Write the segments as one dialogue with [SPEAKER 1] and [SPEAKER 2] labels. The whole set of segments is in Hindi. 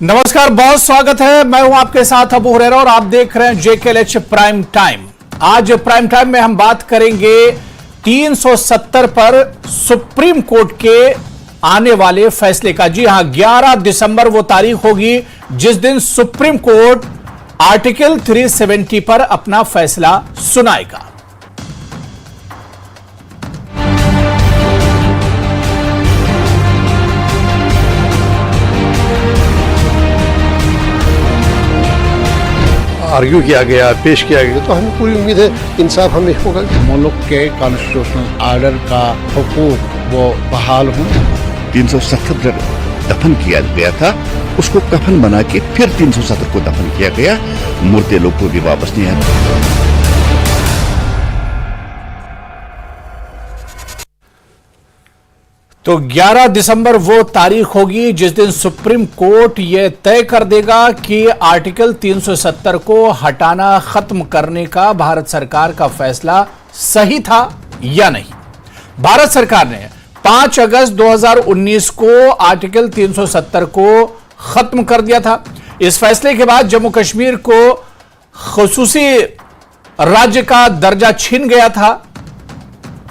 [SPEAKER 1] नमस्कार, बहुत स्वागत है। मैं हूं आपके साथ अबू हुरैरा और आप देख रहे हैं JKLH प्राइम टाइम। आज प्राइम टाइम में हम बात करेंगे 370 पर सुप्रीम कोर्ट के आने वाले फैसले का। जी हां, 11 दिसंबर वो तारीख होगी जिस दिन सुप्रीम कोर्ट आर्टिकल 370 पर अपना फैसला सुनाएगा।
[SPEAKER 2] आर्ग्यू किया गया, पेश किया गया, तो हमें पूरी उम्मीद है इंसाफ हमें होगा।
[SPEAKER 3] मुल्क के कॉन्स्टिट्यूशनल आर्डर का हुकूक वो बहाल हों।
[SPEAKER 4] 370 जब दफन किया गया था उसको कफन बना के फिर 370 को दफन किया गया। मुर्दे लोग को भी वापस नहीं आया।
[SPEAKER 1] तो 11 दिसंबर वो तारीख होगी जिस दिन सुप्रीम कोर्ट यह तय कर देगा कि आर्टिकल 370 को हटाना, खत्म करने का भारत सरकार का फैसला सही था या नहीं। भारत सरकार ने 5 अगस्त 2019 को आर्टिकल 370 को खत्म कर दिया था। इस फैसले के बाद जम्मू कश्मीर को खुसूसी राज्य का दर्जा छिन गया था।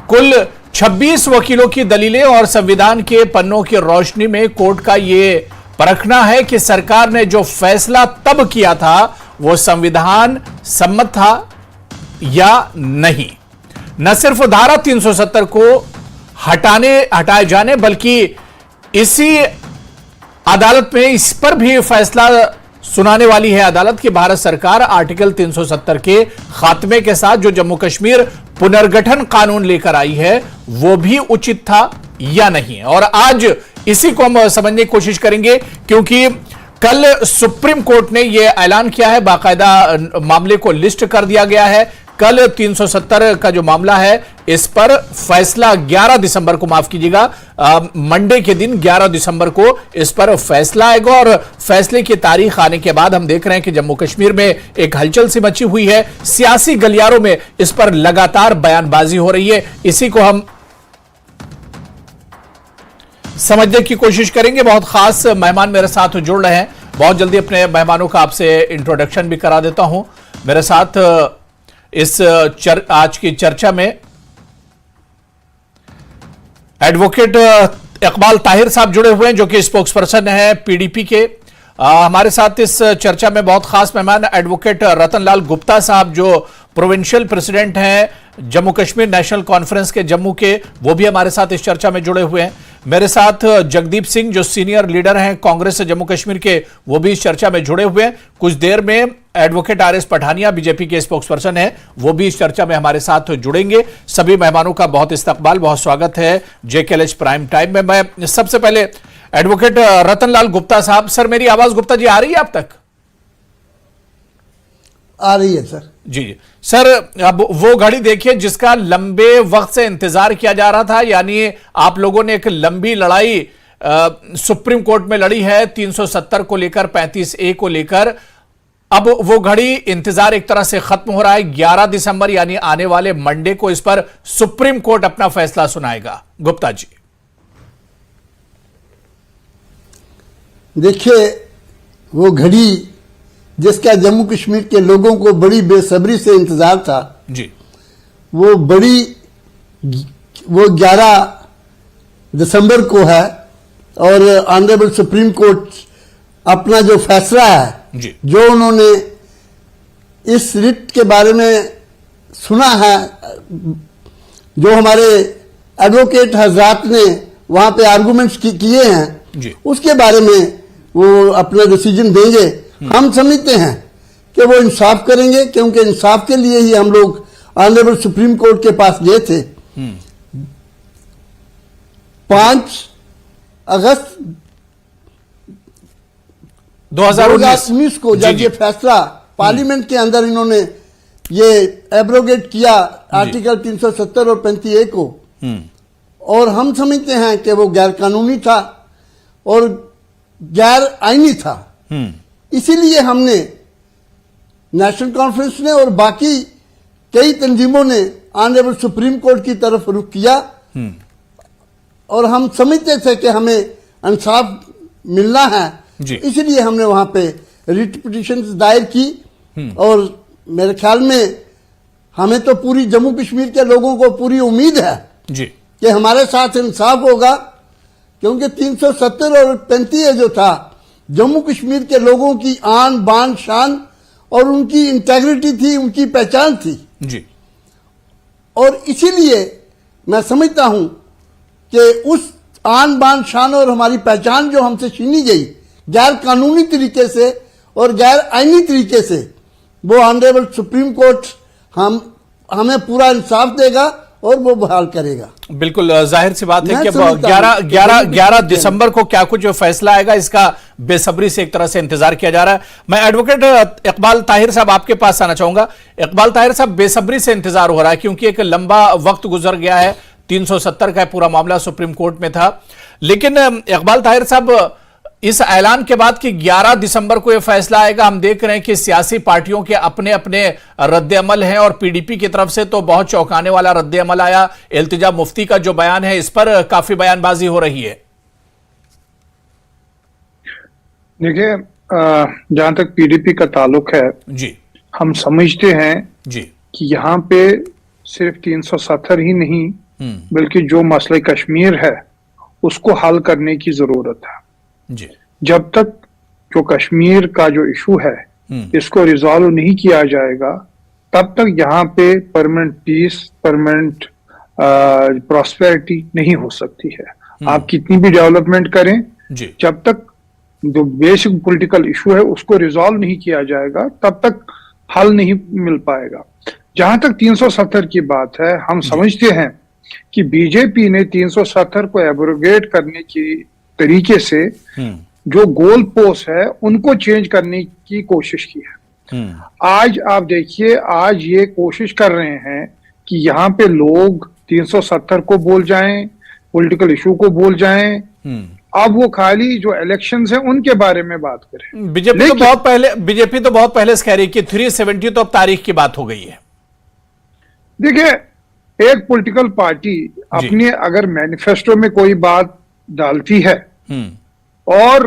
[SPEAKER 1] कुल 26 वकीलों की दलीलें और संविधान के पन्नों की रोशनी में कोर्ट का यह परखना है कि सरकार ने जो फैसला तब किया था वो संविधान सम्मत था या नहीं। न सिर्फ धारा 370 को हटाए जाने बल्कि इसी अदालत में इस पर भी फैसला सुनाने वाली है अदालत की भारत सरकार आर्टिकल 370 के खात्मे के साथ जो जम्मू कश्मीर पुनर्गठन कानून लेकर आई है वो भी उचित था या नहीं। और आज इसी को हम समझने की कोशिश करेंगे क्योंकि कल सुप्रीम कोर्ट ने यह ऐलान किया है, बाकायदा मामले को लिस्ट कर दिया गया है। कल 370 का जो मामला है इस पर फैसला 11 दिसंबर को, माफ कीजिएगा, मंडे के दिन 11 दिसंबर को इस पर फैसला आएगा। और फैसले की तारीख आने के बाद हम देख रहे हैं कि जम्मू कश्मीर में एक हलचल सी मची हुई है। सियासी गलियारों में इस पर लगातार बयानबाजी हो रही है। इसी को हम समझने की कोशिश करेंगे। बहुत खास मेहमान मेरे साथ जुड़ रहे हैं। बहुत जल्दी अपने मेहमानों का आपसे इंट्रोडक्शन भी करा देता हूं। मेरे साथ इस आज की चर्चा में एडवोकेट इकबाल ताहिर साहब जुड़े हुए हैं जो कि स्पोक्सपर्सन है PDP के। हमारे साथ इस चर्चा में बहुत खास मेहमान एडवोकेट रतनलाल गुप्ता साहब जो प्रोविंशियल प्रेसिडेंट हैं जम्मू कश्मीर नेशनल कॉन्फ्रेंस के जम्मू के, वो भी हमारे साथ इस चर्चा में जुड़े हुए हैं। मेरे साथ जगदीप सिंह जो सीनियर लीडर हैं कांग्रेस जम्मू कश्मीर के, वो भी इस चर्चा में जुड़े हुए हैं। कुछ देर में एडवोकेट RS पठानिया बीजेपी के स्पोक्सपर्सन हैं, वो भी इस चर्चा में हमारे साथ जुड़ेंगे। सभी मेहमानों का बहुत इस्तकबाल, बहुत स्वागत है JKLH प्राइम टाइम में। मैं सबसे पहले एडवोकेट रतनलाल गुप्ता साहब, सर मेरी आवाज गुप्ता जी आ रही है आप तक?
[SPEAKER 3] आ रही है सर।
[SPEAKER 1] जी सर, अब वो घड़ी देखिए जिसका लंबे वक्त से इंतजार किया जा रहा था, यानी आप लोगों ने एक लंबी लड़ाई सुप्रीम कोर्ट में लड़ी है 370 को लेकर, 35A को लेकर। अब वो घड़ी इंतजार एक तरह से खत्म हो रहा है। 11 दिसंबर यानी आने वाले मंडे को इस पर सुप्रीम कोर्ट अपना फैसला सुनाएगा। गुप्ता जी
[SPEAKER 3] देखिए, वो घड़ी जिसका जम्मू कश्मीर के लोगों को बड़ी बेसब्री से इंतजार था
[SPEAKER 1] जी,
[SPEAKER 3] वो 11 दिसंबर को है। और ऑनरेबल सुप्रीम कोर्ट अपना जो फैसला है
[SPEAKER 1] जी,
[SPEAKER 3] जो उन्होंने इस रिट के बारे में सुना है, जो हमारे एडवोकेट हजरात ने वहां पे आर्गुमेंट्स किए हैं
[SPEAKER 1] जी,
[SPEAKER 3] उसके बारे में वो अपना डिसीजन देंगे। हम समझते हैं कि वो इंसाफ करेंगे क्योंकि इंसाफ के लिए ही हम लोग ऑनरेबल सुप्रीम कोर्ट के पास गए थे। 5 अगस्त 2019 को जब ये फैसला पार्लियामेंट के अंदर इन्होंने ये एब्रोगेट किया आर्टिकल 370 और 35A को, और हम समझते हैं कि वो गैर कानूनी था और गैर आईनी था। इसीलिए हमने, नेशनल कॉन्फ्रेंस ने और बाकी कई तंजीमों ने ऑनरेबल सुप्रीम कोर्ट की तरफ रुख किया और हम समझते थे कि हमें इंसाफ मिलना है
[SPEAKER 1] जी।
[SPEAKER 3] इसलिए हमने वहां पे रिट पिटीशन दायर की। और मेरे ख्याल में हमें तो पूरी जम्मू कश्मीर के लोगों को पूरी उम्मीद है
[SPEAKER 1] जी
[SPEAKER 3] कि हमारे साथ इंसाफ होगा, क्योंकि 370 और 35 जो था जम्मू कश्मीर के लोगों की आन बान शान और उनकी इंटेग्रिटी थी, उनकी पहचान थी।
[SPEAKER 1] जी।
[SPEAKER 3] और इसीलिए मैं समझता हूं कि उस आन बान शान और हमारी पहचान जो हमसे छीनी गई गैर कानूनी तरीके से और गैर आईनी तरीके से, वो ऑनरेबल सुप्रीम कोर्ट हमें पूरा इंसाफ देगा और वो बहाल करेगा।
[SPEAKER 1] बिल्कुल जाहिर सी बात है कि
[SPEAKER 3] मैं समझता
[SPEAKER 1] 11 दिसंबर को क्या कुछ फैसला आएगा, इसका बेसब्री से एक तरह से इंतजार किया जा रहा है। मैं एडवोकेट इकबाल ताहिर साहब आपके पास आना चाहूंगा। इकबाल ताहिर साहब, बेसब्री से इंतजार हो रहा है क्योंकि एक लंबा वक्त गुजर गया है, 370 का पूरा मामला सुप्रीम कोर्ट में था। लेकिन इकबाल ताहिर साहब, इस ऐलान के बाद कि 11 दिसंबर को यह फैसला आएगा, हम देख रहे हैं कि सियासी पार्टियों के अपने अपने रद्द-ए-अमल हैं और पीडीपी की तरफ से तो बहुत चौंकाने वाला रद्द-ए-अमल आया। इल्तिजा मुफ्ती का जो बयान है, इस पर काफी बयानबाजी हो रही है।
[SPEAKER 5] देखिए, जहां तक पीडीपी का ताल्लुक है
[SPEAKER 1] जी,
[SPEAKER 5] हम समझते हैं
[SPEAKER 1] जी
[SPEAKER 5] कि यहाँ पे सिर्फ 370 ही नहीं बल्कि जो मसला कश्मीर है उसको हल करने की जरूरत है।
[SPEAKER 1] जी।
[SPEAKER 5] जब तक जो कश्मीर का जो इशू है इसको रिजॉल्व नहीं किया जाएगा तब तक यहाँ पे परमानेंट पीस, परमानेंट प्रॉस्पेरिटी नहीं हो सकती है। आप कितनी भी डेवलपमेंट करें,
[SPEAKER 1] जी,
[SPEAKER 5] जब तक जो बेसिक पॉलिटिकल इशू है उसको रिजॉल्व नहीं किया जाएगा तब तक हल नहीं मिल पाएगा। जहां तक 370 की बात है, हम समझते हैं कि बीजेपी ने 370 को एब्रोगेट करने की तरीके से जो गोल पोस्ट है उनको चेंज करने की कोशिश की है। आज आप देखिए, आज ये कोशिश कर रहे हैं कि यहाँ पे लोग 370 को बोल जाएं, पॉलिटिकल इशू को बोल जाएं। अब वो खाली जो इलेक्शंस हैं उनके बारे में बात करें।
[SPEAKER 1] बीजेपी तो बहुत पहले से कह रही कि 370 तो अब तारीख की बात हो गई है।
[SPEAKER 5] देखिए, एक पॉलिटिकल पार्टी अपने अगर मैनिफेस्टो में कोई बात डालती है और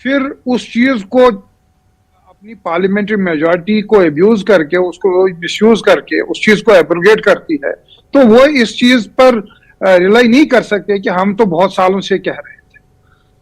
[SPEAKER 5] फिर उस चीज को अपनी पार्लियामेंट्री मेजॉरिटी को अब्यूज करके, उसको मिसयूज करके उस चीज को एब्रोगेट करती है, तो वो इस चीज पर रिलाई नहीं कर सकते कि हम तो बहुत सालों से कह रहे थे।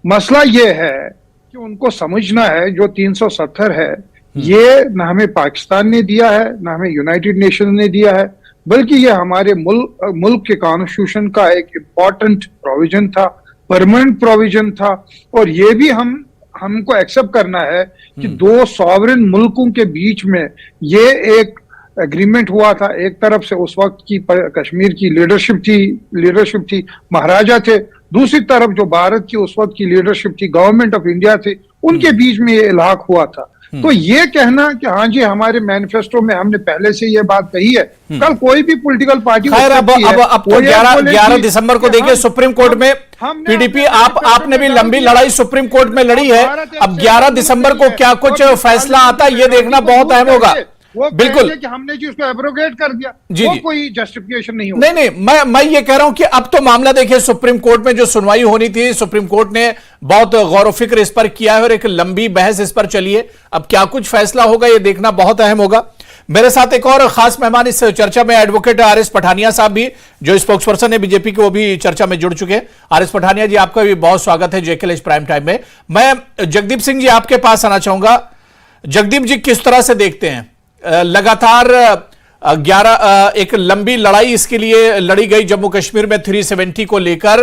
[SPEAKER 5] मसला ये है कि उनको समझना है जो 370 है ये न हमें पाकिस्तान ने दिया है, न हमें यूनाइटेड नेशन ने दिया है, बल्कि ये हमारे मुल्क के कॉन्स्टिट्यूशन का एक इम्पॉर्टेंट प्रोविजन था, परमानेंट प्रोविजन था। और ये भी हमको एक्सेप्ट करना है कि दो सॉवरेन मुल्कों के बीच में ये एक एग्रीमेंट हुआ था। एक तरफ से उस वक्त की कश्मीर की लीडरशिप थी, महाराजा थे। दूसरी तरफ जो भारत की उस वक्त की लीडरशिप थी, गवर्नमेंट ऑफ इंडिया थी, उनके बीच में ये इलाक हुआ था। तो ये कहना कि हाँ जी हमारे मैनिफेस्टो में हमने पहले से ये बात कही है, कल कोई भी पॉलिटिकल पार्टी
[SPEAKER 1] अब तो 11 दिसंबर को देखिए सुप्रीम कोर्ट में पीडीपी, आपने भी लंबी लड़ाई सुप्रीम कोर्ट में लड़ी है। अब 11 दिसंबर को क्या कुछ फैसला आता है ये देखना बहुत अहम होगा। बिल्कुल
[SPEAKER 5] कि हमने जी उसको एब्रोगेट कर दिया, वो कोई जस्टिफिकेशन नहीं होगा।
[SPEAKER 1] नहीं, मैं ये कह रहा हूं कि अब तो मामला देखिए सुप्रीम कोर्ट में जो सुनवाई होनी थी, सुप्रीम कोर्ट ने बहुत गौर फिक्र इस पर किया है और एक लंबी बहस इस पर चली है। अब क्या कुछ फैसला होगा ये देखना बहुत अहम होगा। मेरे साथ एक और खास मेहमान इस चर्चा में एडवोकेट आर.एस. पठानिया साहब भी, जो स्पोक्स पर्सन है बीजेपी के, वो भी चर्चा में जुड़ चुके हैं। आर.एस. पठानिया जी, आपका भी बहुत स्वागत है जेकेएल प्राइम टाइम में। मैं जगदीप सिंह जी आपके पास आना चाहूंगा। जगदीप जी, किस तरह से देखते हैं लगातार 11 एक लंबी लड़ाई इसके लिए लड़ी गई जम्मू कश्मीर में 370 को लेकर,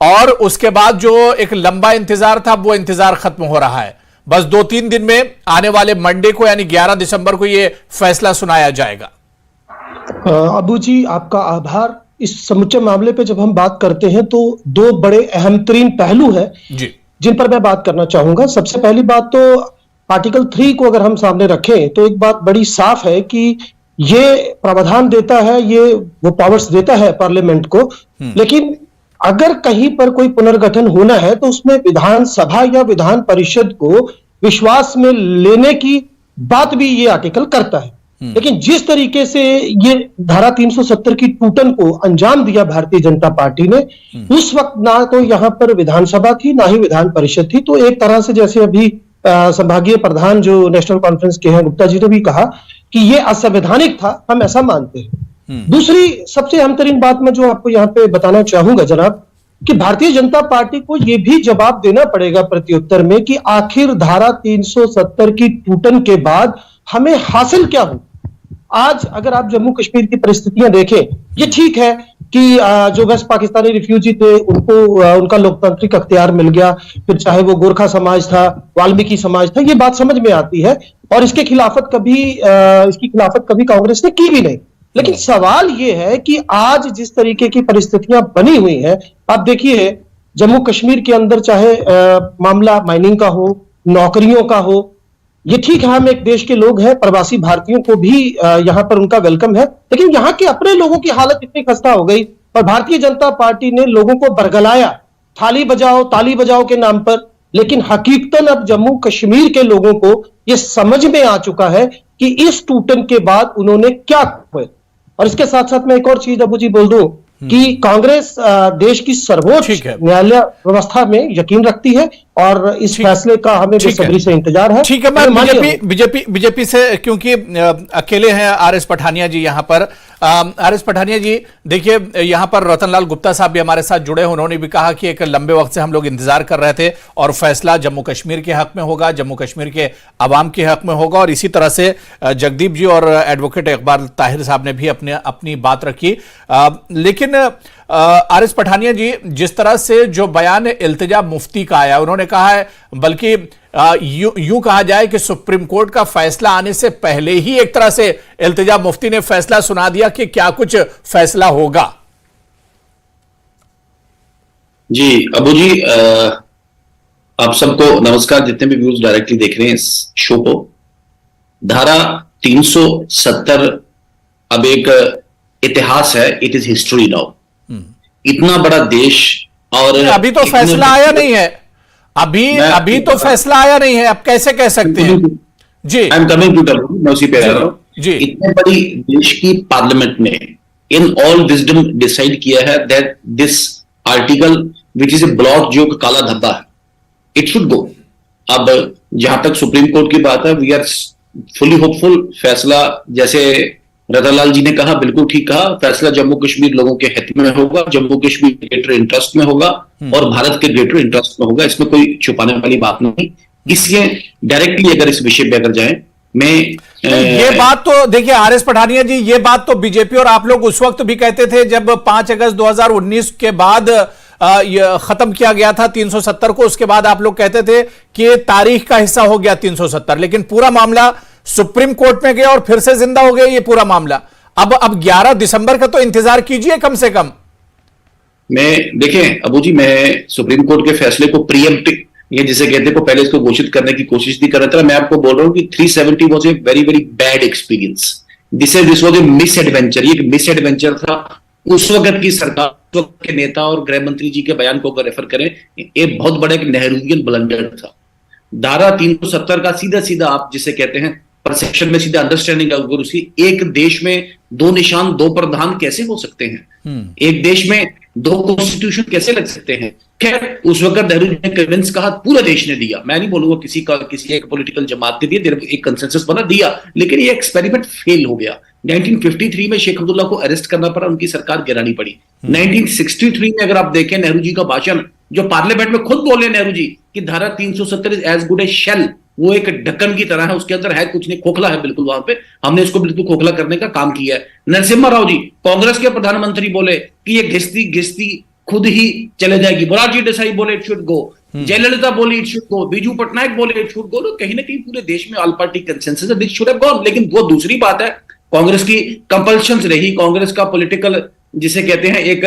[SPEAKER 1] और उसके बाद जो एक लंबा इंतजार था वो इंतजार खत्म हो रहा है। बस 2-3 दिन में आने वाले मंडे को यानी 11 दिसंबर को ये फैसला सुनाया जाएगा।
[SPEAKER 6] अबू जी, आपका आभार। इस समुचे मामले पे जब हम बात करते हैं तो दो बड़े अहम तरीन पहलू है जी, जिन पर मैं बात करना चाहूंगा। सबसे पहली बात तो आर्टिकल 3 को अगर हम सामने रखें तो एक बात बड़ी साफ है कि ये प्रावधान देता है, ये वो पावर्स देता है पार्लियामेंट को, लेकिन अगर कहीं पर कोई पुनर्गठन होना है तो उसमें विधानसभा या विधान परिषद को विश्वास में लेने की बात भी ये आर्टिकल करता है। लेकिन जिस तरीके से ये धारा 370 की टूटन को अंजाम दिया भारतीय जनता पार्टी ने, उस वक्त ना तो यहां पर विधानसभा थी ना ही विधान परिषद थी। तो एक तरह से जैसे अभी संभागीय प्रधान जो नेशनल कॉन्फ्रेंस के हैं गुप्ता जी ने भी कहा कि ये असंवैधानिक था, हम ऐसा मानते हैं। दूसरी सबसे अहम तरीन बात मैं जो आपको यहां पे बताना चाहूंगा जनाब, कि भारतीय जनता पार्टी को यह भी जवाब देना पड़ेगा प्रत्युत्तर में कि आखिर धारा 370 की टूटन के बाद हमें हासिल क्या हो। आज अगर आप जम्मू कश्मीर की परिस्थितियां देखें, ये ठीक है कि जो वेस्ट पाकिस्तानी रिफ्यूजी थे उनको उनका लोकतांत्रिक अख्तियार मिल गया, फिर चाहे वो गोरखा समाज था, वाल्मीकि समाज था, ये बात समझ में आती है और इसकी खिलाफत कभी कांग्रेस ने की भी नहीं। लेकिन सवाल ये है कि आज जिस तरीके की परिस्थितियां बनी हुई हैं, आप देखिए जम्मू कश्मीर के अंदर चाहे मामला माइनिंग का हो, नौकरियों का हो, ये ठीक है हम एक देश के लोग हैं, प्रवासी भारतीयों को भी यहां पर उनका वेलकम है, लेकिन यहां के अपने लोगों की हालत इतनी खस्ता हो गई और भारतीय जनता पार्टी ने लोगों को बरगलाया थाली बजाओ ताली बजाओ के नाम पर। लेकिन हकीकतन अब जम्मू कश्मीर के लोगों को यह समझ में आ चुका है कि इस टूटन के बाद उन्होंने क्या किया। और इसके साथ साथ मैं एक और चीज अबू जी बोल दूं कि कांग्रेस देश की सर्वोच्च न्यायालय व्यवस्था में यकीन रखती है और इस फैसले का हमें बेसब्री से इंतजार है।
[SPEAKER 1] ठीक है, मैं बीजेपी से क्योंकि अकेले हैं आरएस पठानिया जी यहां पर। आरएस पठानिया जी देखिए, यहां पर रतनलाल गुप्ता साहब भी हमारे साथ जुड़े हैं। उन्होंने भी कहा कि एक लंबे वक्त से हम लोग इंतजार कर रहे थे और फैसला जम्मू कश्मीर के हक में होगा, जम्मू कश्मीर के अवाम के हक में होगा। और इसी तरह से जगदीप जी और एडवोकेट इकबाल ताहिर साहब ने भी अपनी बात रखी। लेकिन आरएस पठानिया जी, जिस तरह से जो बयान इल्तिजा मुफ्ती का आया, उन्होंने कहा है, बल्कि यूं कहा जाए कि सुप्रीम कोर्ट का फैसला आने से पहले ही एक तरह से इल्तिजा मुफ्ती ने फैसला सुना दिया कि क्या कुछ फैसला होगा।
[SPEAKER 7] जी अबू जी, आप सबको नमस्कार, जितने भी व्यूज डायरेक्टली देख रहे हैं इस शो को। धारा 370 अब एक इतिहास है, इट इज हिस्ट्री नाउ। इतना बड़ा देश और
[SPEAKER 1] अभी तो फैसला आया नहीं है, अभी तो फैसला आया नहीं है, आप कैसे कह सकते हैं? जी
[SPEAKER 7] I am coming to tell, मैं उसी पे आ रहा हूं जी। इतने बड़ी देश की पार्लियामेंट ने इन ऑल विजडम डिसाइड किया है that this article which is a block जो काला धब्बा है, इट शुड गो। अब जहां तक सुप्रीम कोर्ट की बात है, वी आर फुली होपफुल। फैसला जैसे रतनलाल जी ने कहा, बिल्कुल ठीक कहा, फैसला जम्मू कश्मीर लोगों के हित में होगा, जम्मू कश्मीर ग्रेटर इंटरेस्ट में होगा और भारत के ग्रेटर इंटरेस्ट में होगा। इसमें कोई छुपाने वाली बात नहीं। इसलिए डायरेक्टली अगर इस विषय पे अगर जाएं, मैं
[SPEAKER 1] ये बात तो देखिए आरएस पठानिया जी, ये बात तो बीजेपी और आप लोग उस वक्त भी कहते थे जब 5 अगस्त 2019 के बाद खत्म किया गया था 370 को। उसके बाद आप लोग कहते थे कि ये तारीख का हिस्सा हो गया 370, लेकिन पूरा मामला सुप्रीम कोर्ट में गया और फिर से जिंदा हो गया ये पूरा मामला। अब 11 दिसंबर का तो इंतजार कीजिए कम से कम।
[SPEAKER 7] मैं देखें अबू जी, मैं सुप्रीम कोर्ट के फैसले को प्रीएम्प्टिव, ये जिसे कहते को पहले इसको घोषित करने की कोशिश भी कर रहा था। मैं आपको बोल रहा हूं कि 370 was a very very bad experience. This was a miss adventure. ये एक मिस एडवेंचर था। उस वक्त की सरकार, उस वक्त के नेता और गृह मंत्री जी के बयान को अगर रेफर करें, एक बहुत बड़ा एक नेहरूवियन ब्लंडर था। धारा 370 का सीधा सीधा आप जिसे कहते हैं परसेप्शन में सीधा अंडरस्टैंडिंग अगर उसकी, एक देश में 2 निशान 2 प्रधान कैसे हो सकते हैं? एक देश में 2 कॉन्स्टिट्यूशन कैसे लग सकते हैं? खैर उस वक्त नेहरू जी ने कन्विंस कहा, पूरे देश ने दिया, मैं नहीं बोलूंगा किसी एक पॉलिटिकल जमात ने दिया, एक कंसेंसस बना दिया, लेकिन ये एक्सपेरिमेंट फेल हो गया। 1953 में शेख अब्दुल्ला को अरेस्ट करना पड़ा, उनकी सरकार गिरानी पड़ी। 1963 में अगर आप देखें नेहरू जी का भाषण, जो पार्लियामेंट में खुद बोले नेहरू जी कि धारा 370 is as good as shell, वो एक ढक्कन की तरह है, उसके अंदर है कुछ नहीं, खोखला है बिल्कुल। वहां पे हमने इसको बिल्कुल खोखला करने का काम किया है। नरसिम्हा राव जी कांग्रेस के प्रधानमंत्री बोले कि ये घिसती खुद ही चले जाएगी। मोरारजी देसाई बोले इट शुड गो, जयललिता बोली it should go, Biju Patnaik बोले इट शुड गो। तो कहीं ना कहीं पूरे देश में all party consensus this should have gone. लेकिन वो दूसरी बात है, कांग्रेस की कंपल्शंस रही, कांग्रेस का पॉलिटिकल जिसे कहते हैं एक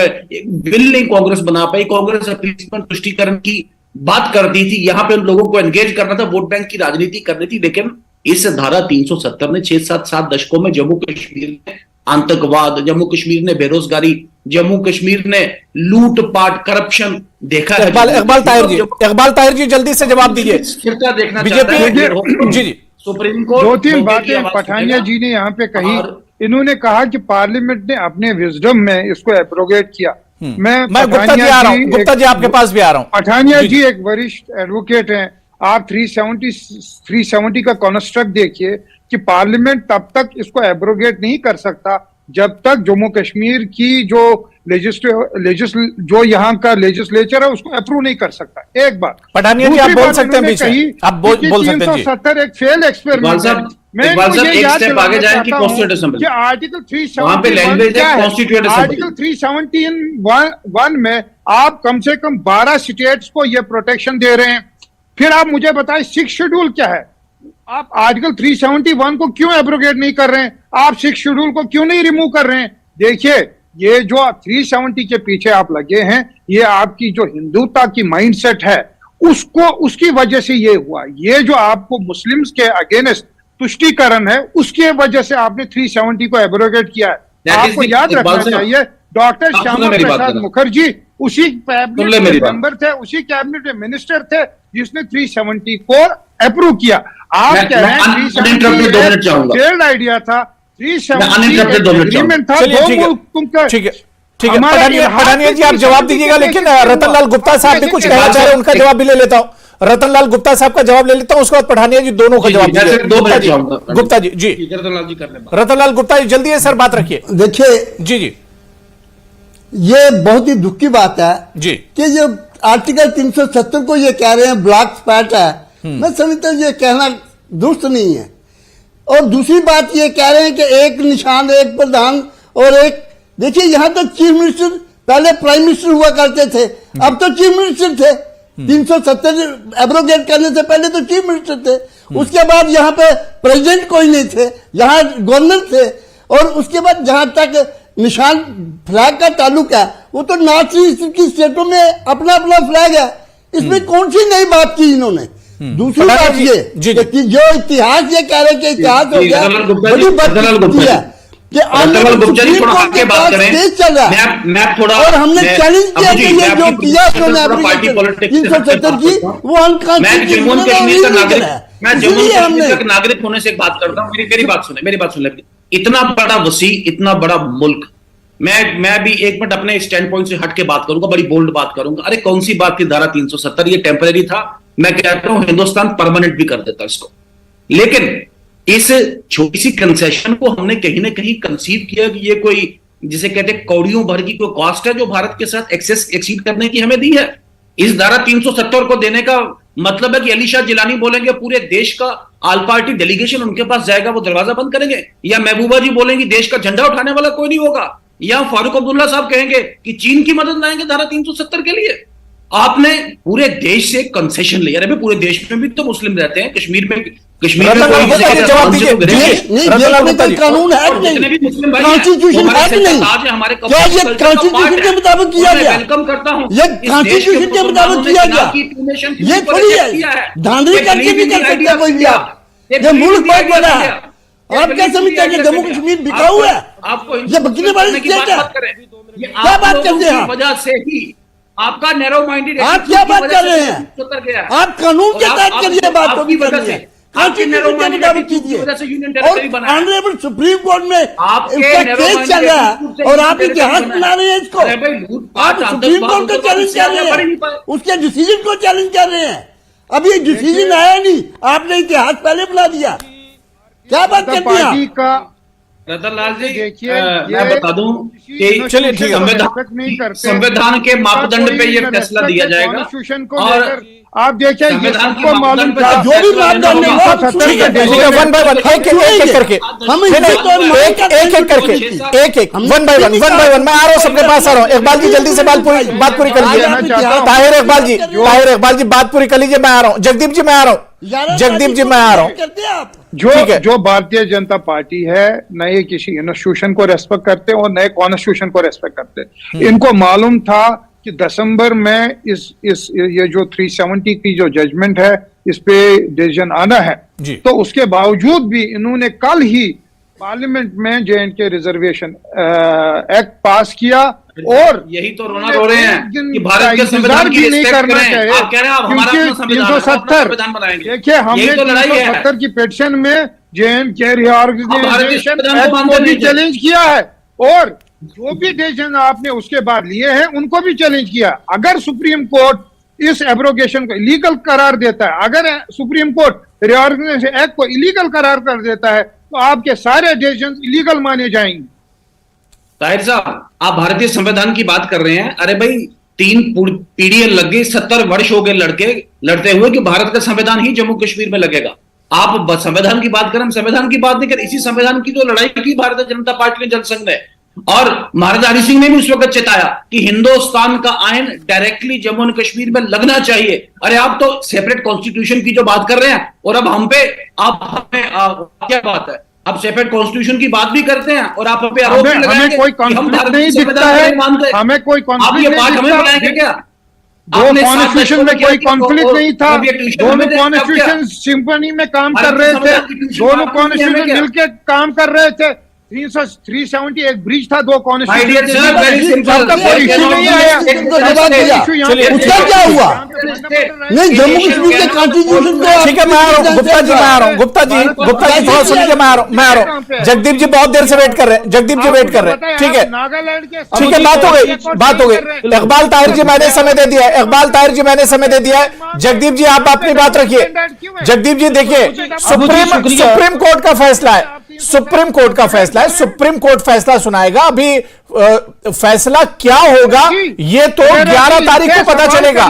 [SPEAKER 7] विल नहीं कांग्रेस बना पाई। कांग्रेस अपीसमेंट तुष्टीकरण की बात करती थी, यहां पे उन लोगों को एंगेज करना था, वोट बैंक की राजनीति करनी थी। लेकिन इस धारा 370 ने 6-7 दशकों में जम्मू कश्मीर में आतंकवाद, जम्मू कश्मीर ने बेरोजगारी, जम्मू कश्मीर ने लूटपाट, करप्शन देखा है।
[SPEAKER 1] इकबाल ताहिर जी जल्दी से जवाब दीजिए।
[SPEAKER 7] स्थिरता देखना
[SPEAKER 1] बीजेपी जी
[SPEAKER 7] सुप्रीम कोर्ट
[SPEAKER 5] दो तीन
[SPEAKER 7] लोगों की
[SPEAKER 5] बातें
[SPEAKER 7] आवाज
[SPEAKER 5] पठानिया
[SPEAKER 7] सुनेगा।
[SPEAKER 5] जी ने यहाँ पे कही।
[SPEAKER 7] और-
[SPEAKER 5] इन्होंने कहा कि पार्लियामेंट ने अपने विजडम में इसको एब्रोगेट किया।
[SPEAKER 1] मैं गुप्ता जी आ रहा हूं, गुप्ता जी आपके पास भी आ रहा हूं।
[SPEAKER 5] पठानिया जी एक वरिष्ठ एडवोकेट हैं। आप 370 का कॉन्स्ट्रक्ट देखिए कि पार्लियामेंट तब तक इसको एब्रोगेट नहीं कर सकता जब तक जम्मू कश्मीर की जो जो यहाँ का लेजिस्लेचर है उसको अप्रूव नहीं कर सकता। एक बात।
[SPEAKER 1] पठानिया जी, आप
[SPEAKER 5] दूसरी
[SPEAKER 1] बोल
[SPEAKER 5] बात
[SPEAKER 1] सकते हैं
[SPEAKER 5] इन्होंने
[SPEAKER 1] बीच में।
[SPEAKER 5] कही
[SPEAKER 1] आप बोल
[SPEAKER 5] कि
[SPEAKER 1] सकते हैं जी।
[SPEAKER 5] 370 एक फेल
[SPEAKER 7] इकबाल
[SPEAKER 5] एक्सपेरिमेंट है।
[SPEAKER 7] साहब,
[SPEAKER 5] मैं
[SPEAKER 7] इकबाल साहब,
[SPEAKER 5] मुझे
[SPEAKER 7] एक
[SPEAKER 5] याद
[SPEAKER 7] स्टेप
[SPEAKER 5] दिलाना
[SPEAKER 7] आगे जाएं कि
[SPEAKER 5] चाहता हूं
[SPEAKER 7] Constituent Assembly।
[SPEAKER 5] कि आर्टिकल 371
[SPEAKER 7] वहां पे लैंग्वेज
[SPEAKER 5] क्या
[SPEAKER 7] है
[SPEAKER 5] है?
[SPEAKER 7] Constituent Assembly।
[SPEAKER 5] आर्टिकल 371 में आप कम से कम 12 स्टेट्स को ये प्रोटेक्शन दे रहे हैं। फिर आप मुझे बताएं 6 शेड्यूल क्या है? आप आर्टिकल 371 को क्यों एब्रोगेट नहीं कर रहे हैं? आप 6 शेड्यूल को क्यों नहीं रिमूव कर रहे हैं? देखिए, ये जो 370 के पीछे आप लगे हैं, ये आपकी जो हिंदुत्व की माइंडसेट है उसकी वजह से ये हुआ। ये जो आपको मुस्लिम्स के अगेंस्ट तुष्टीकरण है, उसके वजह से आपने 370 को एब्रोगेट किया है। आपको याद रखना चाहिए डॉक्टर श्यामा प्रसाद मुखर्जी उसी कैबिनेट मेंबर थे, उसी कैबिनेट मिनिस्टर थे जिसने 370 को अप्रूव किया। आप कह रहे हैं 370 फेल्ड आइडिया था, 370 एग्रीमेंट था, दो मुल्क का।
[SPEAKER 1] ठीक है पठानिया जी, आप जवाब दीजिएगा, लेकिन रतनलाल गुप्ता साहब भी कुछ कहना चाह रहे हैं, उनका जवाब भी ले लेता हूं। रतनलाल गुप्ता साहब का जवाब ले लेता हूं, उसके बाद पठानिया जी दोनों का जवाब दीजिए। गुप्ता जी जी, रतनलाल गुप्ता जी जल्दी है सर, बात रखिए।
[SPEAKER 3] देखिए
[SPEAKER 1] जी जी,
[SPEAKER 3] ये बहुत ही दुख की बात है
[SPEAKER 1] जी
[SPEAKER 3] कि जो आर्टिकल 370 को ये कह रहे हैं ब्लैक स्पॉट है, मैं समझता हूं ये कहना दुरुस्त नहीं है। और दूसरी बात ये कह रहे हैं कि एक निशान, एक प्रधान और एक, देखिए यहां तक चीफ मिनिस्टर, पहले प्राइम मिनिस्टर हुआ करते थे, अब तो चीफ मिनिस्टर थे। 370 एब्रोगेट करने से पहले तो चीफ मिनिस्टर थे, उसके बाद यहाँ पे प्रेसिडेंट कोई नहीं थे, यहाँ गवर्नर थे। और उसके बाद जहां तक निशान फ्लैग का ताल्लुक है, वो तो नॉर्थ ईस्ट की स्टेटों में अपना अपना फ्लैग है, इसमें कौन सी नई बात की इन्होंने? दूसरी बात ये कि जो इतिहास ये कह रहे कि इतिहास हो गया, बड़ी बात है कि चल रहा है। और हमने चैलेंज किया कि ये जो किया उन्होंने 370 की वो अनकॉन्स्टिट्यूशनल है।
[SPEAKER 7] मैं जम्मू कश्मीर का नागरिक होने से एक बात करता हूँ, मेरी बात सुने। इतना बड़ा वसी, इतना बड़ा मुल्क, मैं भी एक मिनट अपने स्टैंड पॉइंट से हट के बात करूंगा, बड़ी बोल्ड बात करूंगा। अरे कौन सी बात की धारा 370, ये टेम्पररी था। मैं कहता हूं हिंदुस्तान परमानेंट भी कर देता इसको। लेकिन इस छोटी सी कंसेशन को हमने कहीं ना कहीं कंसीव किया कि ये कोई, जिसे कहते हैं कौड़ियों भर की कोई कॉस्ट है जो भारत के साथ एक्सीड करने की हमें दी है। इस धारा 370 को देने का मतलब है कि अली शाह जिलानी बोलेंगे पूरे देश का ऑल पार्टी डेलीगेशन उनके पास जाएगा, वो दरवाजा बंद करेंगे, या महबूबा जी बोलेंगे देश का झंडा उठाने वाला कोई नहीं होगा, या फारूक अब्दुल्ला साहब कहेंगे कि चीन की मदद लाएंगे धारा 370 के लिए। आपने पूरे देश से कंसेशन लिया। अरे पूरे देश में भी तो मुस्लिम रहते हैं, कश्मीर में
[SPEAKER 3] जवाब दीजिए। कानून है नहीं, कॉन्स्टिट्यूशन है नहीं, क्या ये कॉन्स्टिट्यूशन के मुताबिक किया गया?
[SPEAKER 7] वेलकम करता हूँ,
[SPEAKER 3] ये कॉन्स्टिट्यूशन के मुताबिक किया गया। ये थोड़ी है धांधली करके भी कर सकता कोई भी। आप ये मुल्क बहुत बड़ा है, आप क्या समझते हैं कि जम्मू कश्मीर बिका हुआ है?
[SPEAKER 7] आपको
[SPEAKER 3] ये बकने वाली स्टेट है, क्या बात करते हैं?
[SPEAKER 7] वजह से ही आपका नैरो माइंडेड,
[SPEAKER 3] आप क्या बात कर रहे हैं? आप कानून के तहत करिए बात, तो भी करिए, कॉन्स्टिट्यूशन के मुताबिक कीजिए। और ऑनरेबल सुप्रीम कोर्ट में इसका केस चल रहा है और आप इतिहास बना रहे हैं इसको। आप सुप्रीम कोर्ट को चैलेंज कर रहे हैं, उसके डिसीजन को चैलेंज कर रहे हैं। अभी एक डिसीजन आया नहीं, आपने इतिहास पहले बना दिया। क्या बात करते हैं आप?
[SPEAKER 7] रतनलाल जी, मैं बता दूं कि
[SPEAKER 1] चलिए ठीक है,
[SPEAKER 7] संविधान के मापदंड पे ये फैसला दिया जाएगा। और
[SPEAKER 5] आप देखिए सबको मालूम था
[SPEAKER 3] जो भी मापदंड है
[SPEAKER 1] वन बाय वन, एक एक करके,
[SPEAKER 3] हम
[SPEAKER 1] एक एक करके, एक वन बाय वन मैं आ रहा हूँ, सबके पास आ रहा हूँ। इकबाल जी जल्दी से बात पूरी कर लीजिए। ताहिर इकबाल जी बात पूरी कर लीजिए, मैं आ रहा हूँ। जगदीप जी मैं आ रहा हूँ, जगदीप जी मैं आ रहा हूँ।
[SPEAKER 5] जो भारतीय जनता पार्टी है, नए किसी इंस्टीट्यूशन को रेस्पेक्ट करते और नए कॉन्स्टिट्यूशन को रेस्पेक्ट करते। इनको मालूम था कि दिसंबर में ये जो 370 की जो जजमेंट है इस पे डिसीजन आना है, तो उसके बावजूद भी इन्होंने कल ही पार्लियामेंट में J&K रिजर्वेशन एक्ट पास किया और
[SPEAKER 7] यही तो रोना रो रहे हैं कि भारत के
[SPEAKER 5] इंतजार
[SPEAKER 7] संविधान की
[SPEAKER 5] भी नहीं
[SPEAKER 7] रिस्पेक्ट
[SPEAKER 5] करना
[SPEAKER 7] करें।
[SPEAKER 5] चाहिए,
[SPEAKER 7] आप कह रहे हैं आप हमारा अपना संविधान है, हम अपना संविधान बनाएंगे।
[SPEAKER 5] देखिए, हमने
[SPEAKER 7] यही तो लड़ाई है।
[SPEAKER 5] 370 की पिटीशन में JNK
[SPEAKER 7] भारतीय
[SPEAKER 5] रीऑर्गेनाइजेशन
[SPEAKER 7] संविधान को
[SPEAKER 5] एक्ट
[SPEAKER 7] मानते
[SPEAKER 5] को भी
[SPEAKER 7] नहीं थे।
[SPEAKER 5] चैलेंज किया है, और जो भी डिसीजन आपने उसके बाद लिए हैं उनको भी चैलेंज किया। अगर सुप्रीम कोर्ट इस एब्रोगेशन को इलीगल करार देता है, अगर सुप्रीम कोर्ट रीऑर्गेनाइजेशन एक्ट को इलीगल करार कर देता है, तो आपके सारे डिसीजन इलीगल माने जाएंगे।
[SPEAKER 7] ताहिर साहब, आप भारतीय संविधान की बात कर रहे हैं। अरे भाई, 3 पीढ़ियां लग गई, 70 वर्ष हो गए लड़ते हुए कि भारत का संविधान ही जम्मू कश्मीर में लगेगा। आप संविधान की बात करें, हम संविधान की बात नहीं करें। इसी संविधान की तो लड़ाई की भारतीय जनता पार्टी ने जनसंघ ने, और महाराजा हरि सिंह ने भी उस वक्त चेताया कि हिंदुस्तान का ion directly Jammu and Kashmir में लगना चाहिए। अरे आप तो सेपरेट कॉन्स्टिट्यूशन की जो बात कर रहे हैं, और अब हम पे क्या बात है, आप सेपरेट कॉन्स्टिट्यूशन की बात भी करते हैं और आप पे आरोप भी लगाएंगे
[SPEAKER 5] हमें कोई
[SPEAKER 7] कि हम
[SPEAKER 5] कॉन्फ्लिक्ट
[SPEAKER 7] भारत
[SPEAKER 5] नहीं
[SPEAKER 7] के
[SPEAKER 5] दिखता
[SPEAKER 7] संविधान को
[SPEAKER 5] है,
[SPEAKER 7] नहीं मानते।
[SPEAKER 5] हमें कोई
[SPEAKER 7] आप ये
[SPEAKER 5] कॉन्फ्लिक्ट
[SPEAKER 7] पाठ
[SPEAKER 5] नहीं
[SPEAKER 7] हमें
[SPEAKER 5] दिखता।
[SPEAKER 7] बनाएंगे क्या?
[SPEAKER 5] दो
[SPEAKER 7] आपने सात
[SPEAKER 5] कॉन्स्टिट्यूशन
[SPEAKER 7] दशकों
[SPEAKER 5] में कोई
[SPEAKER 7] किया कि
[SPEAKER 5] कॉन्फ्लिक्ट नहीं था,
[SPEAKER 7] जब ये ट्यूशन
[SPEAKER 5] दोनों
[SPEAKER 7] में थे, तब क्या?
[SPEAKER 5] कॉन्स्टिट्यूशन सिंपनी में काम कर
[SPEAKER 7] भारतीय
[SPEAKER 5] रहे थे,
[SPEAKER 7] संविधान की ट्यूशन
[SPEAKER 5] दोनों
[SPEAKER 7] आप मानते हैं
[SPEAKER 5] कॉन्स्टिट्यूशन
[SPEAKER 7] क्या?
[SPEAKER 5] मिलकर काम कर रहे थे। 370 एक ब्रिज था, दो
[SPEAKER 7] My dear sir,
[SPEAKER 5] constitution
[SPEAKER 7] very simple.
[SPEAKER 5] सबका कोई इशू नहीं आया।
[SPEAKER 3] तुमको जवाब दिया।
[SPEAKER 1] चलिए,
[SPEAKER 3] उसका क्या हुआ? नहीं, जम्मू कश्मीर के कॉन्स्टिट्यूशन को
[SPEAKER 1] ठीक है, मैं आ रहा हूँ गुप्ता जी, मैं आ रहा हूँ गुप्ता जी थोड़ा सुनिए, मैं आ रहा हूँ। जगदीप जी बहुत देर से वेट कर रहे हैं, जगदीप जी वेट कर रहे हैं, ठीक है
[SPEAKER 5] नागालैंड के
[SPEAKER 1] ठीक है, बात हो गई। इकबाल ताहिर जी मैंने समय दे दिया है, इकबाल ताहिर जी मैंने समय दे दिया है। जगदीप जी आप अपनी बात रखिए। जगदीप जी देखिए, सुप्रीम कोर्ट का फैसला है, सुप्रीम कोर्ट का फैसला है, सुप्रीम कोर्ट फैसला सुनाएगा। अभी फैसला क्या होगा ये तो 11 तारीख को पता चलेगा,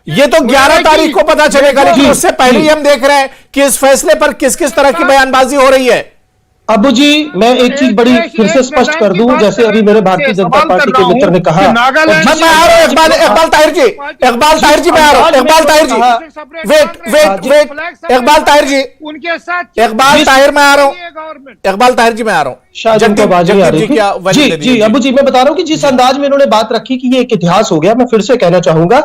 [SPEAKER 1] ये तो 11 तारीख को पता चलेगा। लेकिन उससे पहले ही हम देख रहे हैं कि इस फैसले पर किस किस तरह की बयानबाजी हो रही है।
[SPEAKER 6] अबू जी, मैं एक चीज बड़ी फिर से स्पष्ट कर दूं, जैसे अभी मेरे भारतीय जनता पार्टी के मित्र ने कहा,
[SPEAKER 1] मैं आ रहा हूं इकबाल ताहिर जी मैं आ रहा हूं। इकबाल ताहिर जी वेट इकबाल ताहिर जी,
[SPEAKER 5] उनके साथ
[SPEAKER 1] इकबाल ताहिर मैं आ रहा हूं, इकबाल ताहिर जी मैं आ रहा हूं।
[SPEAKER 6] शाहजहां को आवाज नहीं आ रही थी। जी
[SPEAKER 1] जी
[SPEAKER 6] अबू जी, मैं बता रहा हूं कि जिस अंदाज में इन्होंने बात रखी कि ये एक इतिहास हो गया, मैं फिर से कहना चाहूंगा,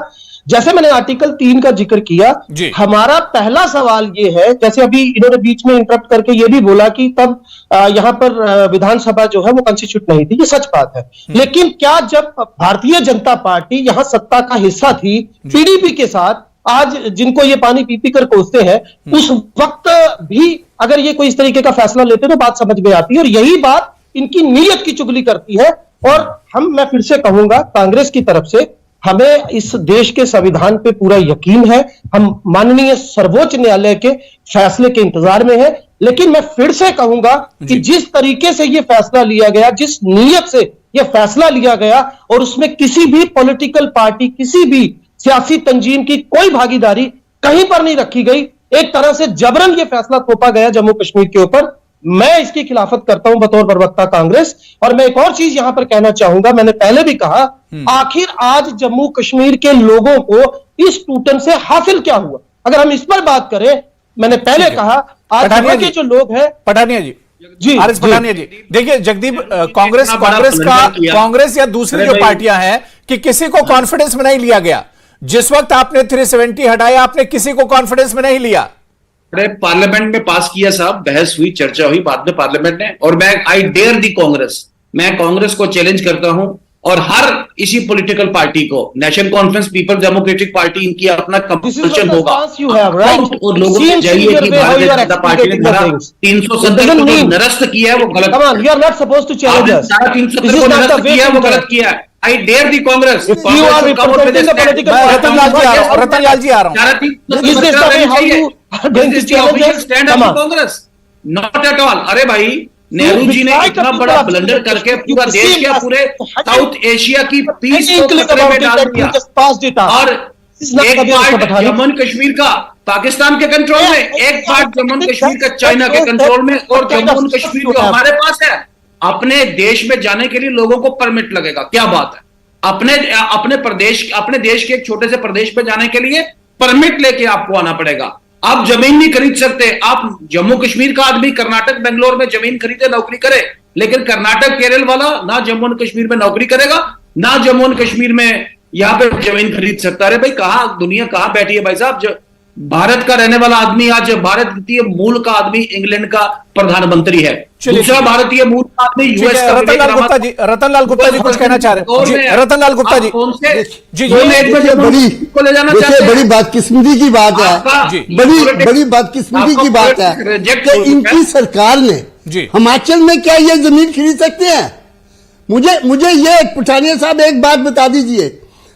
[SPEAKER 6] जैसे मैंने आर्टिकल 3 का जिक्र किया, हमारा पहला सवाल ये है, जैसे अभी इन्होंने बीच में इंटरप्ट करके ये भी बोला कि तब यहां पर विधानसभा जो है वो कॉन्स्टिट्यूट नहीं थी, ये सच बात है। लेकिन क्या जब भारतीय जनता पार्टी यहां सत्ता का हिस्सा थी पीडीपी के साथ, आज जिनको ये पानी पी पी कर कोसते हैं, उस वक्त भी अगर ये कोई इस तरीके का फैसला लेते तो बात समझ में आती है। और यही बात इनकी नीयत की चुगली करती है। और मैं फिर से कहूंगा, कांग्रेस की तरफ से हमें इस देश के संविधान पे पूरा यकीन है, हम माननीय सर्वोच्च न्यायालय के फैसले के इंतजार में हैं। लेकिन मैं फिर से कहूंगा कि जिस तरीके से यह फैसला लिया गया, जिस नीयत से यह फैसला लिया गया, और उसमें किसी भी पॉलिटिकल पार्टी, किसी भी सियासी तंजीम की कोई भागीदारी कहीं पर नहीं रखी गई, एक तरह से जबरन यह फैसला थोपा गया जम्मू कश्मीर के ऊपर, मैं इसकी खिलाफत करता हूं बतौर प्रवक्ता कांग्रेस। और मैं एक और चीज यहां पर कहना चाहूंगा, मैंने पहले भी कहा, आखिर आज जम्मू कश्मीर के लोगों को इस टूटन से हासिल क्या हुआ? अगर हम इस पर बात करें, मैंने पहले कहा, आज यहाँ के जो लोग हैं,
[SPEAKER 1] पठानिया जी आर एस पठानिया जी, देखिए जगदीप, कांग्रेस या दूसरी जो पार्टियां हैं कि किसी को कॉन्फिडेंस में नहीं लिया गया। जिस वक्त आपने 370 हटाया, आपने किसी को कॉन्फिडेंस में नहीं लिया।
[SPEAKER 7] पार्लियामेंट में पास किया साहब, बहस हुई, चर्चा हुई, बाद में पार्लियामेंट ने, और मैं आई डेयर दी कांग्रेस, मैं कांग्रेस को चैलेंज करता हूं, और हर इसी पॉलिटिकल पार्टी को, national conference, people democratic party, इनकी अपना कंपल्शन होगा, और लोगों को चाहिए कि भारतीय जनता पार्टी ने धारा 370 को निरस्त किया है वो गलत, 370 को निरस्त किया है वो गलत किया है। आई डेयर दी कांग्रेस,
[SPEAKER 1] रतन जी आ रहा हूं,
[SPEAKER 7] कांग्रेस नॉट एट ऑल। अरे भाई, नेहरू जी ने इतना बड़ा ब्लंडर करके पूरा देश क्या, पूरे साउथ एशिया की पीस को खतरे में डाल दिया, और एक पार्ट जम्मू कश्मीर का पाकिस्तान के कंट्रोल में, एक पार्ट जम्मू कश्मीर का चाइना के कंट्रोल में, और जम्मू कश्मीर जो हमारे पास है, अपने देश में जाने के लिए लोगों को परमिट लगेगा। क्या बात है, अपने देश के एक छोटे से प्रदेश में जाने के लिए परमिट लेके आपको आना पड़ेगा। आप जमीन नहीं खरीद सकते। आप जम्मू कश्मीर का आदमी कर्नाटक बेंगलोर में जमीन खरीदे, नौकरी करे, लेकिन कर्नाटक केरल वाला ना जम्मू एंड कश्मीर में नौकरी करेगा, ना जम्मू एंड कश्मीर में यहां पे जमीन खरीद सकता है। भाई, कहां दुनिया कहां बैठी है भाई साहब? भारत का रहने वाला आदमी आज भारतीय मूल का आदमी इंग्लैंड का प्रधानमंत्री है, दूसरा भारतीय मूल का आदमी यूएस का।
[SPEAKER 1] रतनलाल गुप्ता जी कुछ कहना चाह रहे हैं? रतनलाल गुप्ता जी
[SPEAKER 7] जी
[SPEAKER 3] बड़ी बदकिस्मती की बात है, बड़ी बदकिस्मती की बात है कि इनकी सरकार ने हिमाचल में क्या ये जमीन खरीद सकते हैं? मुझे ये पठानिया साहब एक बात बता दीजिए,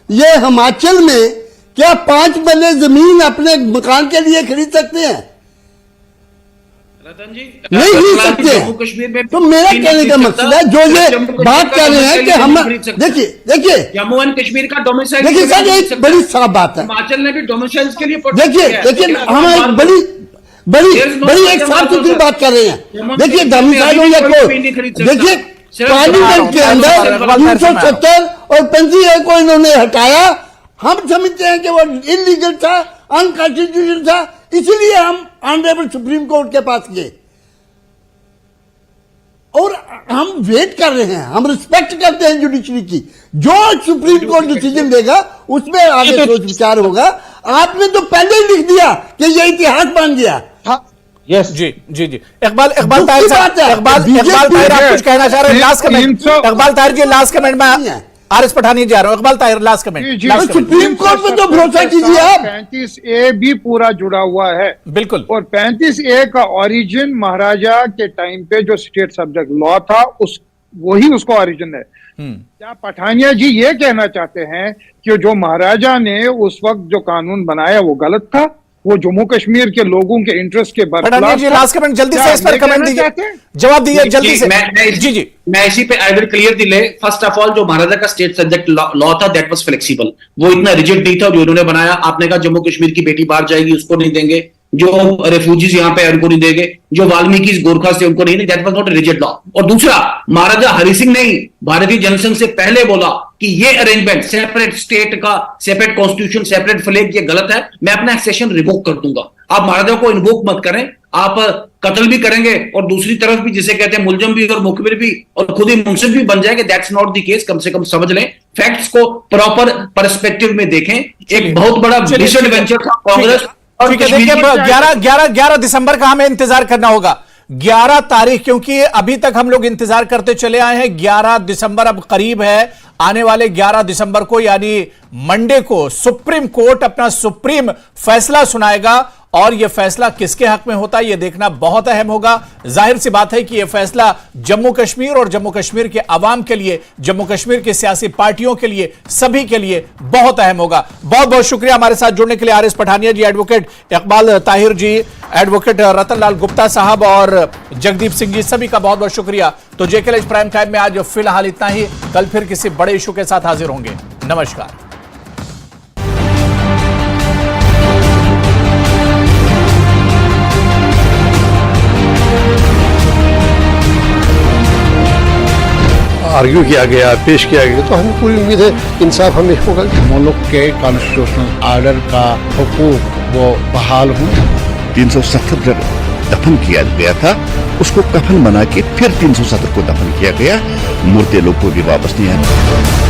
[SPEAKER 3] ये हिमाचल में क्या 5 बल्ले जमीन अपने मकान के लिए खरीद सकते हैं?
[SPEAKER 7] रतन जी
[SPEAKER 3] नहीं खरीद सकते।
[SPEAKER 7] जम्मू कश्मीर में
[SPEAKER 3] तो मेरा कहने का मकसद है, जो ये बात कर रहे हैं कि हम देखिए
[SPEAKER 7] जम्मू एंड कश्मीर का डोमिसाइल,
[SPEAKER 3] देखिए सर एक बड़ी साफ बात है,
[SPEAKER 7] हिमाचल ने भी डोमिसाइल के लिए
[SPEAKER 3] देखिए हम एक बड़ी एक साफ सुथरी बात कर रहे हैं। देखिए डोमिसाइल हो या कोई, देखिए पार्लियामेंट के अंदर 370 और 35A को इन्होंने हटाया। हम समझते हैं कि वो इलीगल था, अनकॉन्स्टिट्यूशनल था, इसीलिए हम ऑनरेबल सुप्रीम कोर्ट के पास गए और हम वेट कर रहे हैं। हम रिस्पेक्ट करते हैं जुडिशरी की, जो सुप्रीम कोर्ट डिसीजन देगा उसमें आगे सोच विचार होगा। आपने तो पहले ही लिख दिया कि ये इतिहास बन गया।
[SPEAKER 6] यस
[SPEAKER 1] जी इकबाल ताहिर साहब, इकबाल ताहिर आप कुछ कहना चाह रहे हैं? लास्ट कमेंट इकबाल ताहिर जी, लास्ट कमेंट में आरिस पठानिया जा रहा हूं। Iqbal Tahir last comment.
[SPEAKER 3] Supreme court में तो भरोसा कीजिए आप।
[SPEAKER 5] 35A भी पूरा जुड़ा हुआ है,
[SPEAKER 1] बिल्कुल,
[SPEAKER 5] और 35A का ओरिजिन महाराजा के टाइम पे जो स्टेट सब्जेक्ट लॉ था वही उसका ओरिजिन है। क्या पठानिया जी ये कहना चाहते हैं कि जो महाराजा ने उस वक्त जो कानून बनाया वो गलत था, वो जम्मू कश्मीर के लोगों के इंटरेस्ट के बरखलाफ?
[SPEAKER 1] लास्ट कमेंट जल्दी से इस पर कमेंट दीजिए, जवाब दीजिए जल्दी से।
[SPEAKER 7] मैं इसी पे आई विल क्लियर दिले। फर्स्ट ऑफ ऑल, जो महाराजा का स्टेट सब्जेक्ट लॉ था दैट वाज फ्लेक्सिबल, वो इतना रिजिड नहीं था जो इन्होंने बनाया। आपने कहा जम्मू कश्मीर की बेटी बाहर जाएगी उसको नहीं देंगे, जो रेफ्यूजीज यहाँ पे उनको नहीं देंगे, जो वाल्मीकि गोरखा से उनको नहीं, that was not rigid law. और दूसरा, महाराजा हरि सिंह ने भारतीय जनसंघ से पहले बोला कि ये अरेंजमेंट सेपरेट स्टेट का, सेपरेट कॉन्स्टिट्यूशन, सेपरेट फ्लैग, ये गलत है, मैं अपना एक्सेशन रिवोक कर दूंगा। आप महाराजा को इन्वोक मत करें, आप कत्ल भी करेंगे और दूसरी तरफ भी जिसे कहते हैं मुलजम भी और मुखबिर भी और खुद ही मुंसिफ भी बन जाएंगे। That's not the case. कम से कम समझ लें, फैक्ट्स को प्रॉपर पर्सपेक्टिव में देखें। एक बहुत बड़ा डिसएडवेंचर था कांग्रेस। और
[SPEAKER 1] देखिए 11 दिसंबर का हमें इंतजार करना होगा, 11 तारीख, क्योंकि अभी तक हम लोग इंतजार करते चले आए हैं। 11 दिसंबर अब करीब है। आने वाले 11 दिसंबर को यानी मंडे को सुप्रीम कोर्ट अपना सुप्रीम फैसला सुनाएगा और यह फैसला किसके हक में होता है यह देखना बहुत अहम होगा। जाहिर सी बात है कि यह फैसला जम्मू कश्मीर और जम्मू कश्मीर के अवाम के लिए, जम्मू कश्मीर की सियासी पार्टियों के लिए, सभी के लिए बहुत अहम होगा। बहुत बहुत शुक्रिया हमारे साथ जुड़ने के लिए आरिस पठानिया जी, एडवोकेट इकबाल ताहिर जी, एडवोकेट रतनलाल गुप्ता साहब और जगदीप सिंह जी, सभी का बहुत बहुत शुक्रिया। तो जेकेएल प्राइम टाइम में आज फिलहाल इतना ही। कल फिर किसी बड़े इशू के साथ हाजिर होंगे। नमस्कार।
[SPEAKER 2] आर्ग्यू किया गया, पेश किया गया, तो हमें पूरी उम्मीद है इंसाफ हमें होगा।
[SPEAKER 8] मुल्क के कॉन्स्टिट्यूशनल आर्डर का हुकूक वो बहाल हो।
[SPEAKER 4] 370 जब दफन किया गया था उसको कफन बना के फिर 370 को दफन किया गया। मुर्दे लोग को भी वापस नहीं आए।